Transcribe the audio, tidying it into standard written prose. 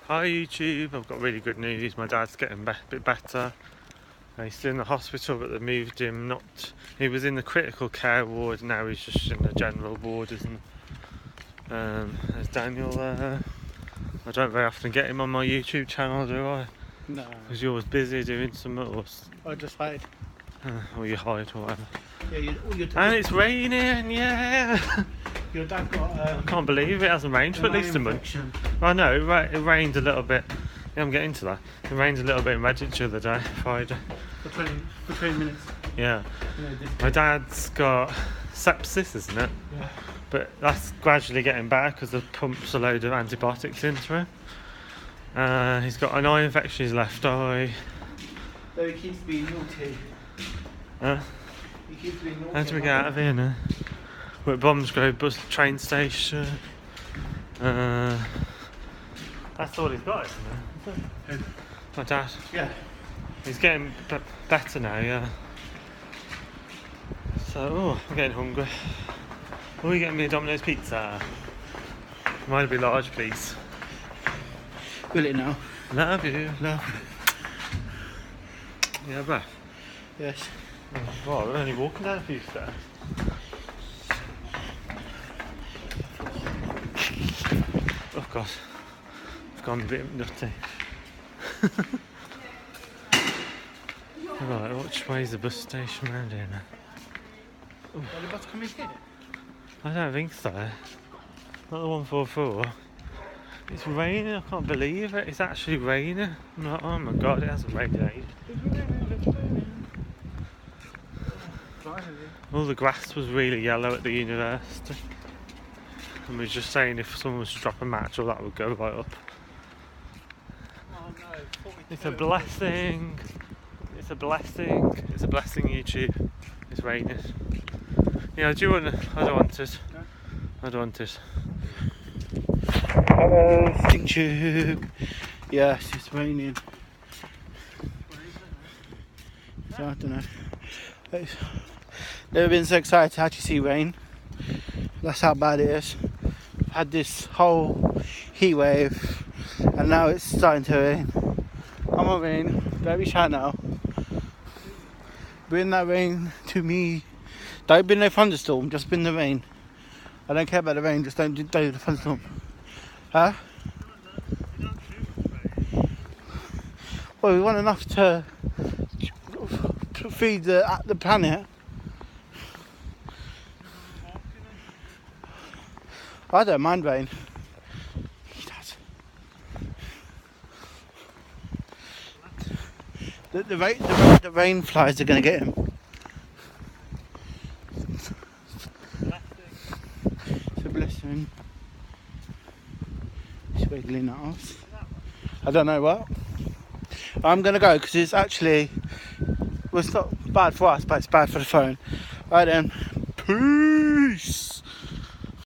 Hi YouTube, I've got really good news. My dad's getting a bit better. He's still in the hospital, but they moved him. He was in the critical care ward, now he's just in the general ward, isn't he? There's Daniel there. I don't very often get him on my YouTube channel, do I? No. Because you're always busy doing some else. I just hide. Or you hide or whatever. Yeah, And it's raining, yeah! Your dad got. I can't believe it hasn't rained for at least a month. I know, it rained a little bit. Yeah, I'm getting to that. It rained a little bit in Redditch the other day, Friday. For 20 minutes. Yeah. My dad's got sepsis, isn't it? Yeah. But that's gradually getting better because the pumps a load of antibiotics into him. He's got an eye infection in his left eye. So he keeps being naughty. He keeps being naughty. How do we get out of here now? We're at Bromsgrove train station. That's all he's got, isn't it? My dad. Yeah. He's getting better now, yeah. So, I'm getting hungry. Are you getting me a Domino's pizza? Might be large, please. Will it now? Love you, love you. Yeah, breath. Yes. Well, we're only walking down a few steps. Oh god, I've gone a bit nutty. Right, which way is the bus station round here now? Are the bus coming here? I don't think so. Not the 144. It's raining, I can't believe it. It's actually raining. No, oh my god, it hasn't rained in ages. All the grass was really yellow at the university. And we were just saying if someone was to drop a match, all that would go right up. Oh no, It's a blessing. It's a blessing. It's a blessing, YouTube. It's raining. Yeah, do you want it? I don't want it. No? I don't want it. Hello, Stink Tube. Yes, it's raining. So I don't know. It's never been so excited to actually see rain. That's how bad it is. I've had this whole heat wave and now it's starting to rain. I'm on rain, very shy now. Bring that rain to me. Don't bring no thunderstorm, just bring the rain. I don't care about the rain, just don't do the thunderstorm. Huh? Well, we want enough to feed the planet. I don't mind rain. He does. The rain flies are going to get him. It's a blessing. He's wiggling at us. I don't know what. I'm going to go because it's actually, well, it's not bad for us, but it's bad for the phone. Right then, peace.